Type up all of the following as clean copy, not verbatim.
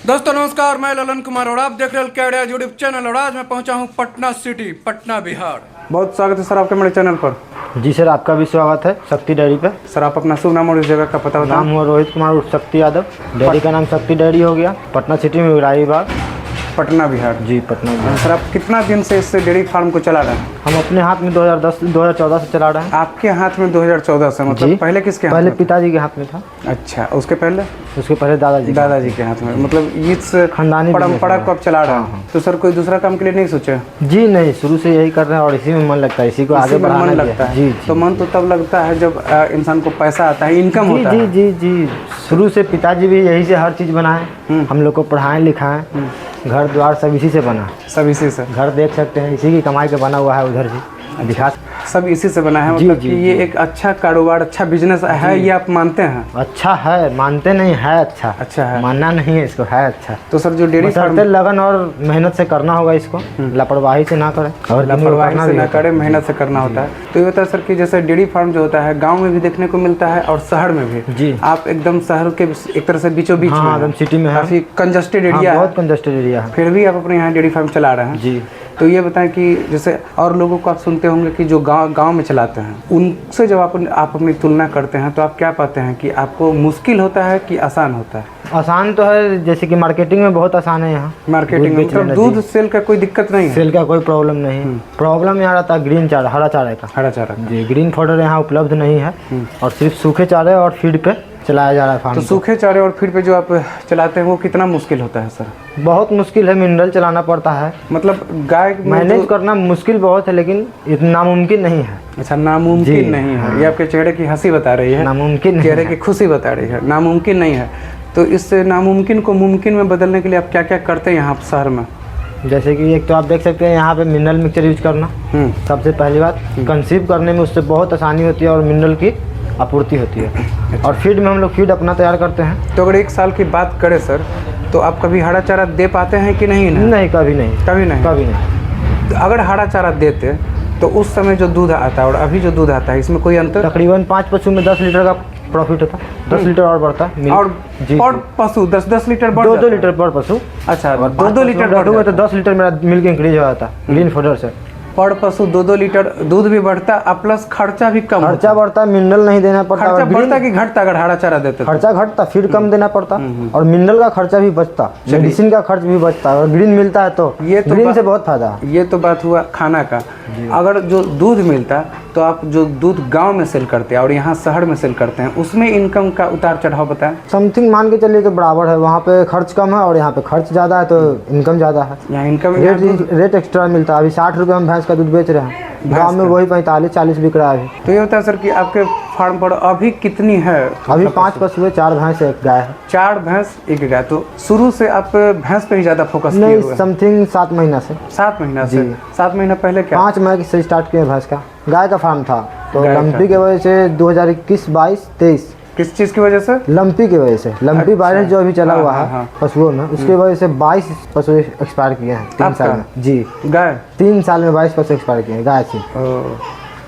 दोस्तों नमस्कार, मैं ललन कुमार और आप देख रहे हैं कैडिया यूट्यूब चैनल। और आज मैं पहुंचा हूं पटना सिटी, पटना बिहार। बहुत स्वागत है सर आपके मेरे चैनल पर। जी सर, आपका भी स्वागत है शक्ति डेयरी पे। सर आप अपना शुभ नाम और इस जगह का पता बताएं। नाम हुआ रोहित कुमार उर्फ शक्ति यादव। डेयरी का नाम शक्ति डेयरी हो गया, पटना सिटी में विराई बाग, पटना बिहार। जी पटना बिहार। सर आप कितना दिन से इस डेयरी फार्म को चला रहे हैं? हम अपने हाथ में 2014 से चला रहे हैं। आपके हाथ में 2014 से, मतलब पहले किसके हाथ पहले में? पिताजी के हाथ में था। अच्छा, उसके पहले दादाजी के हाथ में। मतलब इस खानदानी परंपरा को आप चला रहे हैं। तो सर कोई दूसरा काम के लिए नहीं सोचे? जी नहीं, शुरू से यही कर रहे हैं और इसी में मन लगता है, इसी को आगे बढ़ाना मन लगता है। जी तो मन तो तब लगता है जब इंसान को पैसा आता है, इनकम होता है। जी जी जी, शुरू से पिताजी भी यही से हर चीज़ बनाए, हम लोग को पढ़ाएं लिखाएं, घर द्वार सब इसी से बना। सब इसी से? घर देख सकते हैं, इसी की कमाई के बना हुआ है, उधर भी दिखा। सब इसी से बना है। मतलब कि ये एक अच्छा कारोबार, अच्छा बिजनेस है, ये आप मानते हैं? अच्छा है, मानते नहीं है, अच्छा है, मानना नहीं है, इसको है अच्छा। तो सर जो डेयरी फार्म लगन और मेहनत से करना होगा इसको, लापरवाही से ना करें, और लापरवाही से ना करें, मेहनत से करना होता है। तो ये होता है सर कि जैसे डेयरी फार्म जो होता है गाँव में भी देखने को मिलता है और शहर में भी। जी, आप एकदम शहर के एक तरह से बीचों बीच में, सिटी में काफी कंजस्टेड एरिया, बहुत कंजस्टेड एरिया है, फिर भी आप अपने यहाँ डेयरी फार्म चला रहे हैं। जी। तो ये बताएं कि जैसे और लोगों को आप सुनते होंगे कि जो गांव में चलाते हैं, उनसे जब आप अपनी तुलना करते हैं तो आप क्या पाते हैं कि आपको मुश्किल होता है कि आसान होता है? आसान तो है, जैसे कि मार्केटिंग में बहुत आसान है यहाँ। मार्केटिंग में मतलब दूध सेल का कोई दिक्कत नहीं है? सेल का कोई प्रॉब्लम नहीं है। प्रॉब्लम यहाँ रहता है ग्रीन चारा, हरा चारे का। हरा चारा जी, ग्रीन फॉडर यहाँ उपलब्ध नहीं है और सिर्फ सूखे चारे और फीड पे चलाया जा रहा है फार्म। तो सूखे चारे और फीड पे जो आप चलाते हैं वो कितना मुश्किल होता है सर? बहुत मुश्किल है, मिनरल चलाना पड़ता है। मतलब गाय मैनेज करना मुश्किल बहुत है, लेकिन इतना नामुमकिन नहीं है। अच्छा, नामुमकिन नहीं है। ये आपके चेहरे की हंसी बता रही है, नामुमकिन, चेहरे की खुशी बता रही है, नामुमकिन नहीं है। तो इस नामुमकिन को मुमकिन में बदलने के लिए आप क्या क्या करते हैं यहाँ शहर में? जैसे कि एक तो आप देख सकते हैं यहाँ पे मिनरल मिक्सचर यूज करना, सबसे पहली बात। कंसीव करने में उससे बहुत आसानी होती है और मिनरल की आपूर्ति होती है। अच्छा। और फीड में हम लोग फीड अपना तैयार करते हैं। तो अगर एक साल की बात करें सर, तो आप कभी हरा चारा दे पाते हैं कि नहीं? नहीं, कभी नहीं। तो अगर हरा चारा देते तो उस समय जो दूध आता है और अभी जो दूध आता है, इसमें कोई अंतर? तकरीबन 5 पशु में 10 लीटर का प्रॉफिट होता, 10 लीटर और बढ़ता है। और पर पशु 10 लीटर बढ़ 2 लीटर पर पशु। अच्छा, 2 लीटर बढ़ूंगा तो 10 लीटर मेरा मिल्क इंक्रीज हो जाता ग्रीन फॉडर से। पर पशु 2 लीटर दूध भी बढ़ता और प्लस खर्चा भी कम। खर्चा बढ़ता, मिनरल नहीं देना पड़ता। खर्चा बढ़ता कि घटता अगर हरा चारा देते? खर्चा घटता, फीड कम देना पड़ता और मिनरल का खर्चा भी बचता, मेडिसिन का खर्च भी बचता और ग्रीन मिलता है। तो ये तो ग्रीन से बहुत फायदा है। ये तो बात हुआ खाना का। अगर जो दूध मिलता तो आप जो दूध गांव में सेल करते हैं और यहाँ शहर में सेल करते हैं, उसमें इनकम का उतार चढ़ाव बताएं। समथिंग मान के चलिए तो बराबर है। वहाँ पे खर्च कम है और यहाँ पे खर्च ज़्यादा है, तो इनकम ज़्यादा है। यहाँ इनकम रेट एक्स्ट्रा मिलता है। अभी 60 रुपये हम भैंस का दूध बेच रहे हैं, गाँव में वही 45-40 बिक रहा है। तो ये होता है सर कि आपके फार्म पर अभी कितनी है? अभी 5 पशु है, 4 भैंस 1 गाय है। 4 भैंस 1 गाय। तो शुरू से आप भैंस पे ही ज़्यादा फोकस किए हुए? समथिंग 7 महीना से। 7 महीना से? 7 महीना पहले क्या? 5 मई से स्टार्ट किए भैंस का। गाय का फार्म था तो लंपी की वजह से 2021, 22, 23। किस चीज़ की वजह से? लंपी की वजह से। लंपी वायरस जो अभी चला हुआ है पशुओं में, उसकी वजह से 22 पशु एक्सपायर किए हैं 3 साल में। जी, गाय 3 साल में 22 पशु एक्सपायर किए हैं गाय से।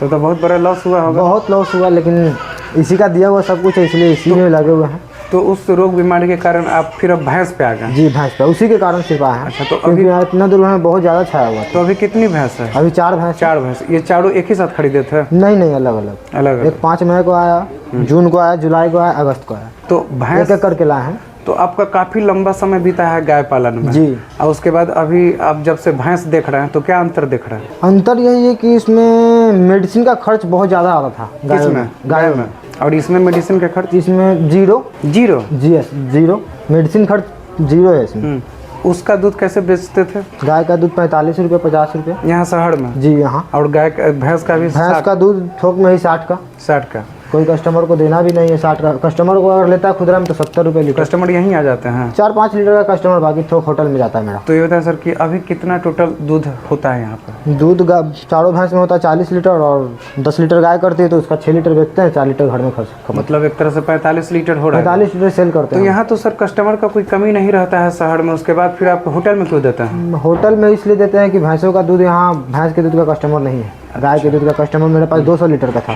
तो बहुत बड़ा लॉस हुआ होगा? बहुत लॉस हुआ, लेकिन इसी का दिया हुआ सब कुछ है, इसलिए इसी में लगे हुए हैं। तो उस रोग बीमारी के कारण आप फिर अब भैंस पे आ गए? जी, भैंस पे उसी के कारण सिर्फ आए हैं। अच्छा, तो अभी इतना दूर में बहुत ज़्यादा छाया हुआ। तो अभी कितनी भैंस है? अभी 4 भैंस। 4 भैंस। ये चारों एक ही साथ खरीदे थे? नहीं, अलग। एक 5 मई को आया, जून को आया, जुलाई को आया, अगस्त को आया। तो भैंस एक करके लाए हैं। तो आपका काफ़ी लंबा समय बीता है गाय पालन में। जी। और उसके बाद अभी आप जब से भैंस देख रहे हैं तो क्या अंतर देख रहे हैं? अंतर यही है कि इसमें मेडिसिन का खर्च बहुत ज़्यादा आ रहा था गाय में। और इसमें मेडिसिन का खर्च? इसमें जीरो। जीरो मेडिसिन खर्च जीरो है इसमें। उसका दूध कैसे बेचते थे? गाय का दूध 45 रुपये, 50 रुपये यहाँ शहर में? जी, यहाँ। और भैंस का भी? भैंस का दूध थोक में ही 60 का। 60 का। कोई कस्टमर को देना भी नहीं है 60 का। कस्टमर को अगर लेता है खुदरा में तो 70 रुपये लीटर। कस्टमर यहीं आ जाते हैं? 4-5 लीटर का कस्टमर, बाकी थोक होटल में जाता है मेरा। तो ये होता है सर कि अभी कितना टोटल दूध होता है यहाँ पर? दूध चारों भैंस में होता है 40 लीटर और 10 लीटर गाय करती है, तो उसका 6 लीटर बेचते हैं, 4 लीटर घर में खर्च। मतलब एक तरह से 45 लीटर हो रहा है। 45 लीटर सेल करते हैं। तो यहाँ तो सर कस्टमर का कोई कमी नहीं रहता है शहर में, उसके बाद फिर आप होटल में क्यों देते हैं? होटल में इसलिए देते हैं कि भैंसों का दूध, यहाँ भैंस के दूध का कस्टमर नहीं है। गाय के दूध का कस्टमर मेरे पास 200 लीटर का था,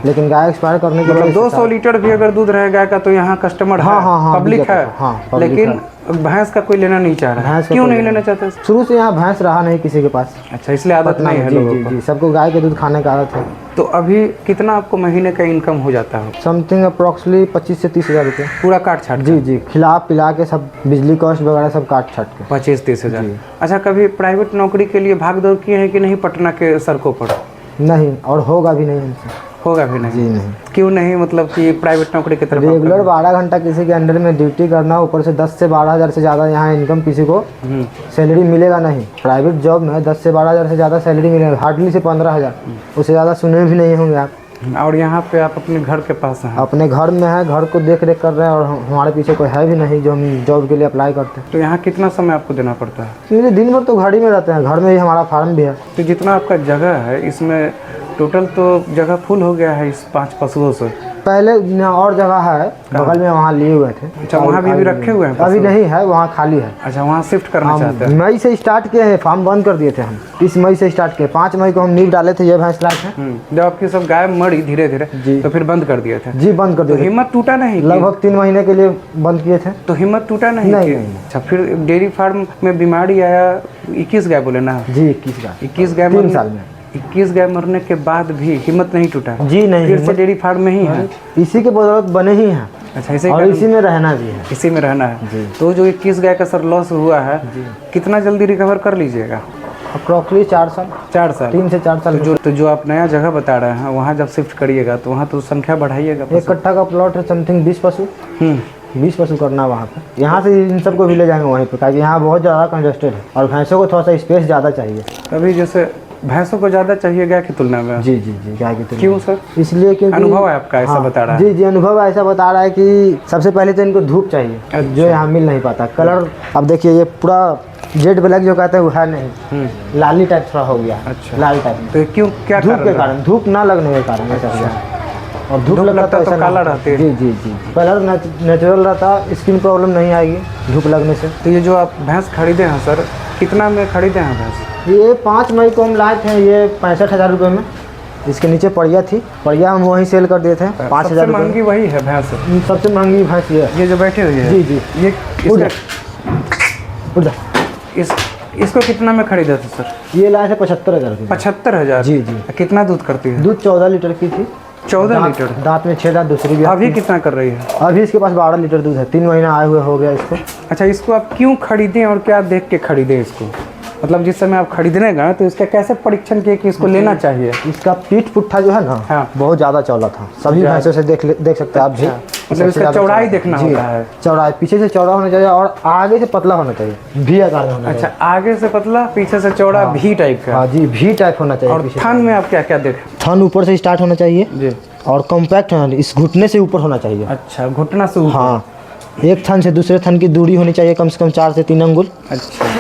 लेकिन गाय एक्सपायर करने के बाद 200 लीटर भी अगर दूध रहे गाय का तो यहाँ कस्टमर है, पब्लिक है। लेकिन भैंस का कोई लेना नहीं चाह रहा है, भैंस का क्यों कोई नहीं लेना लेना चाहते? शुरू से यहाँ भैंस रहा नहीं किसी के पास। अच्छा, इसलिए आदत नहीं है जी लोगों जी को। जी, सबको गाय के दूध खाने का आदत है। तो अभी कितना आपको महीने का इनकम हो जाता है? समथिंग अप्रॉक्सली 25 से 30 हज़ार रुपये। पूरा काट छाट जी जी, खिला पिला के सब बिजली कॉस्ट वगैरह सब काट छाट के 25-30 हज़ार। अच्छा, कभी प्राइवेट नौकरी के लिए भाग दौड़ किए हैं कि नहीं पटना के सड़कों पर? नहीं, और होगा भी नहीं हमसे। होगा भी नहीं? जी नहीं। क्यों नहीं, मतलब कि प्राइवेट नौकरी की तरफ रेगुलर 12 घंटा किसी के अंडर में ड्यूटी करना, ऊपर से 10 से 12 हज़ार से ज़्यादा यहाँ इनकम किसी को सैलरी मिलेगा नहीं। प्राइवेट जॉब में 10 से 12 हज़ार से ज़्यादा सैलरी मिलेगा, हार्डली से 15 हज़ार, उससे ज़्यादा सुने भी नहीं होंगे आप। और यहाँ पे आप अपने घर के पास हैं? अपने घर में है, घर को देख रेख कर रहे हैं, और हमारे पीछे कोई है भी नहीं जो हम जॉब के लिए अप्लाई करते हैं। तो यहाँ कितना समय आपको देना पड़ता है? क्योंकि दिन भर तो घर ही में रहते हैं, घर में ही हमारा फार्म भी है। तो जितना आपका जगह है इसमें टोटल तो जगह फुल हो गया है इस 5 पशुओं से। पहले और जगह है बगल में, वहाँ लिए हुए थे। अच्छा, वहाँ भी रखे हुए हैं? अभी नहीं है, वहाँ खाली है। अच्छा, वहाँ शिफ्ट करना चाहते हैं? मई से स्टार्ट किए हैं, फार्म बंद कर दिए थे हम। 30 मई से स्टार्ट किए, 5 मई को हम नींव डाले थे, ये भैंस लाए थे। जब आपकी सब गाय मरी धीरे धीरे तो फिर बंद कर दिए थे? जी, बंद कर तो दिए। हिम्मत टूटा नहीं? लगभग 3 महीने के लिए बंद किए थे। तो हिम्मत टूटा नहीं? नहीं, कि? नहीं। अच्छा, फिर डेयरी फार्म में बीमारी आया, 21 गाय बोले ना? जी, 21 गाय 21 गाय 3 साल में। 21 गाय मरने के बाद भी हिम्मत नहीं टूटा? जी नहीं, फिर से डेयरी फार्म में ही है? इसी के बदौलत बने ही हैं। अच्छा, इसी और इसी में रहना भी है। इसी में रहना है जी। तो जो 21 गाय का सर लॉस हुआ है, कितना जल्दी रिकवर कर लीजिएगा? अप्रॉक्सली 4 साल। 4 साल? 3 से 4 साल। तो जो आप नया जगह बता रहे हैं वहाँ जब शिफ्ट करिएगा तो वहाँ तो संख्या बढ़ाइएगा। एक कट्ठा का प्लॉट है, समथिंग 20 पशु। 20 पशु करना वहाँ पे। यहाँ से इन सबको भी ले जाएंगे वहीं पे, क्योंकि यहाँ बहुत ज़्यादा कंजस्टेड है और भैंसों को थोड़ा सा स्पेस ज़्यादा चाहिए। अभी जैसे भैंसों को ज़्यादा चाहिए गाय की तुलना में? जी जी जी, गाय की तुलना। क्यों सर? इसलिए क्योंकि अनुभव है आपका ऐसा बता रहा है? जी जी, अनुभव ऐसा बता रहा है कि सबसे पहले तो इनको धूप चाहिए। अच्छा। जो यहाँ मिल नहीं पाता। कलर अब देखिए, ये पूरा जेड ब्लैक जो कहते हैं वो है नहीं, लाली टाइप थोड़ा हो गया। अच्छा, लाल टाइप। तो क्यों, क्या धूप के कारण, धूप ना लगने के कारण ऐसा हुआ। और धूप लगता तो काला रहती है? जी जी जी, कलर नेचुरल रहता, स्किन प्रॉब्लम नहीं आएगी धूप लगने से। तो ये जो आप भैंस खरीदे हैं सर, कितना में खरीदे हैं भैंस? ये 5 मई को हम लाए थे, ये 65,000 रुपये में। इसके नीचे बढ़िया थी, बढ़िया हम वहीं सेल कर दिए थे 5,000 रुपये। महंगी वही है भैंस? सबसे महंगी भैंस ये जो बैठे हुए है? जी जी। ये इसको कितना में खरीदा था सर? ये लाए थे 75,000 रुपये। 75,000? जी जी। कितना दूध करती है? दूध 14 लीटर की थी। 14 लीटर? दांत में 6 दांत दूसरी भी। अभी कितना कर रही है? अभी इसके पास 12 लीटर दूध है, 3 महीना आए हुए हो गया इसको। अच्छा, इसको आप क्यों खरीदें और क्या देख के खरीदें इसको? मतलब जिस समय आप खरीदने गए तो इसका कैसे परीक्षण किए कि इसको लेना चाहिए? इसका पीठ पुट्ठा जो है ना, हाँ, बहुत ज़्यादा चौड़ा था। सभी भैंसों से देख सकते हैं आप भी। मतलब इसका चौड़ाई देखना होता है? चौड़ाई पीछे से चौड़ा होना चाहिए और आगे से पतला होना चाहिए, भी आकार में होना चाहिए। अच्छा, आगे से पतला, पीछे से चौड़ा, भी टाइप का? हाँ जी, भी टाइप होना चाहिए। और थन में आप क्या क्या देखें? थन ऊपर से स्टार्ट होना चाहिए जी, और कॉम्पैक्ट होना, इस घुटने से ऊपर होना चाहिए। अच्छा, घुटना से ऊपर? हाँ, एक थन से दूसरे थन की दूरी होनी चाहिए कम से कम 4 से 3 अंगुल। अच्छा,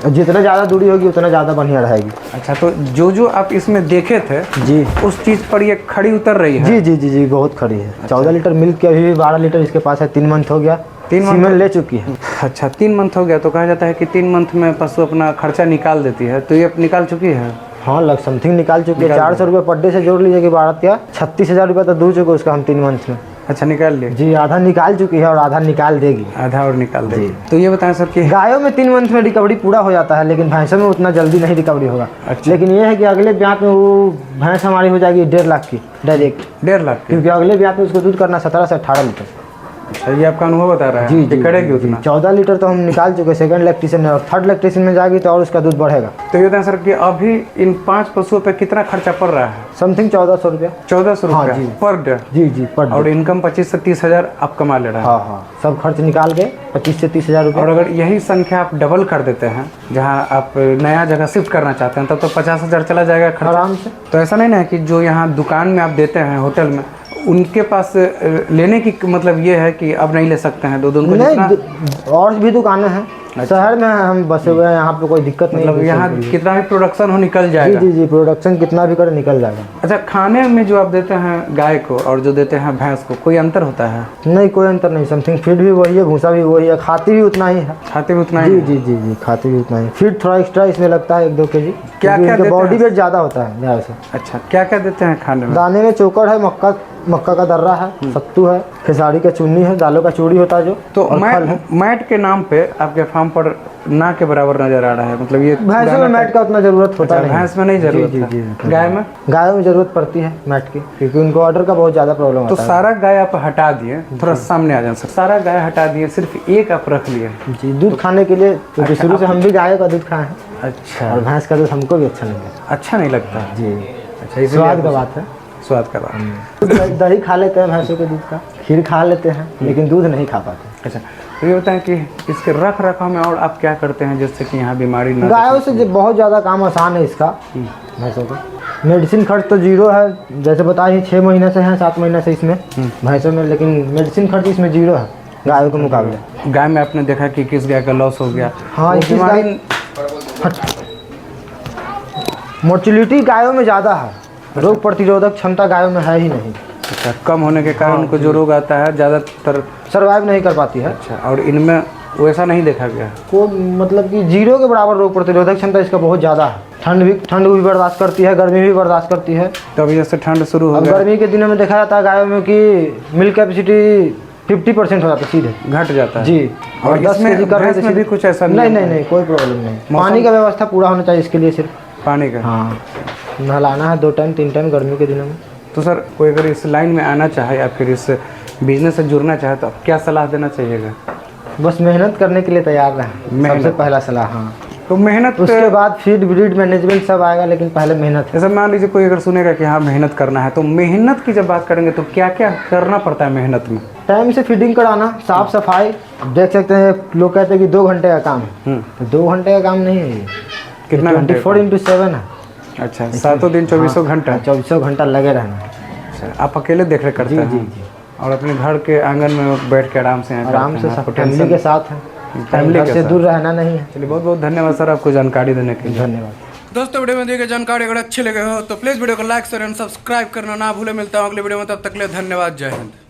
जितना ज़्यादा दूरी होगी उतना ज़्यादा बढ़िया रहेगी। अच्छा, तो जो आप इसमें देखे थे जी, उस चीज़ पर ये खड़ी उतर रही है? जी जी जी जी, बहुत खड़ी है। 14 लीटर मिल्क के अभी भी 12 लीटर इसके पास है। 3 मंथ हो गया, 3 मंथ सीमेन ले चुकी है। अच्छा, 3 मंथ हो गया तो कहा जाता है कि 3 मंथ में पशु अपना खर्चा निकाल देती है, तो ये निकाल चुकी है? हाँ, लग समथिंग निकाल चुकी है। 400 रुपये पर डे से जोड़ लीजिए कि 36,000 रुपये तो दूर चुके उसका हम 3 मंथ में। अच्छा, निकाल लिए? जी, आधा निकाल चुकी है और आधा निकाल देगी। आधा और निकाल देगी। तो ये बताएं सर कि गायों में 3 मंथ में रिकवरी पूरा हो जाता है, लेकिन भैंसों में उतना जल्दी नहीं रिकवरी होगा। अच्छा। लेकिन ये है कि अगले ब्याह में वो भैंस हमारी हो जाएगी 1.5 लाख की डायरेक्ट। 1.5 लाख? क्योंकि अगले ब्याह में उसको दूध करना 17 से 18 लीटर। अच्छा, ये आपका अनुभव बता रहा है? जी जी, करेगी उतना? 14 लीटर तो हम निकाल चुके। सेकंड लैक्टेशन में और थर्ड लैक्टेशन में जाएगी तो और उसका दूध बढ़ेगा। तो ये बताएं सर कि अभी इन 5 पशुओं पे कितना खर्चा पड़ रहा है? समथिंग 1400 रुपया। 1400 हाँ रुपया जी। Per day? जी जी, पर और इनकम 25 से 30 हज़ार आप कमा ले रहे हैं? हाँ हाँ, सब खर्च निकाल के 25 से 30 हज़ार रुपये। और अगर यही संख्या आप डबल कर देते हैं, जहाँ आप नया जगह शिफ्ट करना चाहते हैं, तब तो 50,000 चला जाएगा खर्च आराम से। तो ऐसा नहीं ना है कि जो यहाँ दुकान में आप देते हैं होटल में, उनके पास लेने की मतलब ये है कि अब नहीं ले सकते हैं दूध? उनको नहीं, और भी दुकानें हैं। शहर में हम बसे हुए हैं, यहाँ पे कोई दिक्कत नहीं। मतलब यहाँ कितना भी प्रोडक्शन हो निकल जाएगा? जी जी, प्रोडक्शन कितना भी करे निकल जाएगा। अच्छा, खाने में जो आप देते हैं गाय को और जो देते हैं भैंस को, कोई अंतर होता है? नहीं, कोई अंतर नहीं। समथिंग फीड भी वही है, भूसा भी वही है, खाती भी उतना ही है। खाते भी उतना जी ही? जी जी जी, खाती भी उतना ही। फीड थोड़ा एक्स्ट्रा इसमें लगता है 1-2 kg। क्या देते हैं? बॉडी वेट ज़्यादा होता है गाय से। अच्छा, क्या क्या देते हैं खाने में? दाने में चोकर है, मक्का मक्का का दर्रा है, सत्तू है, खेसारी का चुन्नी है, दालों का चूड़ी होता है जो, तो और फल है। मैट के नाम पे आपके फार्म पर ना के बराबर नजर आ रहा है, मतलब ये भैंसों में मैट का उतना जरूरत होता नहीं। भैंस में नहीं जरूरत जी, है। जी, जी। गाय में गायों में जरूरत पड़ती है मैट की, क्योंकि उनको ऑर्डर का बहुत ज़्यादा प्रॉब्लम तो होता है। सारा गाय आप हटा दिए, थोड़ा सामने आ जाए सर। सारा गाय हटा दिए, सिर्फ एक आप रख लिए। जी, दूध खाने के लिए, क्योंकि शुरू से हम भी गाय का दूध खाए हैं अच्छा, और भैंस का दूध हमको भी अच्छा नहीं लगता। अच्छा नहीं लगता जी, अच्छा, इसलिए स्वाद आप- का बात है। स्वाद का बात। दही खा लेते हैं भैंसों के दूध का, खीर खा लेते हैं, लेकिन दूध नहीं खा पाते। अच्छा, तो ये बताएं कि इसके रख रखाव में और आप क्या करते हैं जिससे कि यहाँ बीमारी ना? गायों से बहुत ज़्यादा काम आसान है इसका, भैंसों का। मेडिसिन खर्च तो जीरो है, जैसे बताइए 6 महीने से हैं, 7 महीने से इसमें भैंसों में, लेकिन मेडिसिन खर्च इसमें जीरो है गायों के मुकाबले। गाय में आपने देखा कि किस गाय का लॉस हो गया? हाँ, वो इस बीमारी मोर्टिलिटी गायों में ज़्यादा है, रोग प्रतिरोधक क्षमता गायों में है ही नहीं, अच्छा, कम होने के कारण उनको जो रोग आता है ज़्यादातर। सर्वाइव नहीं कर पाती है। अच्छा, और इनमें वैसा नहीं देखा गया? को मतलब कि जीरो के बराबर रोग प्रतिरोधक क्षमता इसका बहुत ज़्यादा है। ठंड भी बर्दाश्त करती है, गर्मी भी बर्दाश्त करती है। तो अभी जैसे ठंड शुरू हो अब गया, गर्मी के दिनों में देखा जाता है गायों में कि मिल्क कैपेसिटी 50% हो जाता है सीधे। घट जाता है जी, और 10 इसमें केजी कर भैंस में भी कुछ ऐसा नहीं, नहीं, नहीं, कोई प्रॉब्लम नहीं। पानी का व्यवस्था पूरा होना चाहिए इसके लिए, सिर्फ पानी का। हाँ, नहलाना है 2 टाइम 3 टाइम गर्मी के दिनों में। तो सर, कोई अगर इस लाइन में आना चाहे या फिर इस बिजनेस से जुड़ना चाहे तो आप क्या सलाह देना चाहिएगा? बस मेहनत करने के लिए तैयार रहें, मेहनत। सबसे पहला सलाह। हाँ, तो मेहनत उसके बाद फीड ब्रीड मैनेजमेंट सब आएगा, लेकिन पहले मेहनत है। जैसे मान लीजिए कोई अगर सुनेगा कि हाँ मेहनत करना है, तो मेहनत की जब बात करेंगे तो क्या क्या करना पड़ता है मेहनत में? टाइम से फीडिंग कराना, साफ सफाई। देख सकते हैं लोग कहते हैं कि 2 घंटे का काम है, तो 2 घंटे का काम नहीं है ये। कितना घंटे? 24x7 है। अच्छा, 7 दिन 24 घंटा। 24 घंटा लगे रहना। अच्छा, आप अकेले देख रेख करते हैं? जी, जी। और अपने घर के आंगन में बैठ के आराम से यहाँ आराम करते से हैं, सब आपको फैमिली टेंशन- के साथ है, फैमिली घर के से साथ। दूर रहना नहीं है। चलिए, बहुत बहुत धन्यवाद सर आपको जानकारी देने के लिए। धन्यवाद। दोस्तों, वीडियो में दी गई जानकारी अगर अच्छी लगे हो तो प्लीज़ वीडियो को लाइक शेयर एंड सब्सक्राइब करना ना भूले। मिलता हूँ अगले वीडियो में, तब तक के लिए धन्यवाद। जय हिंद।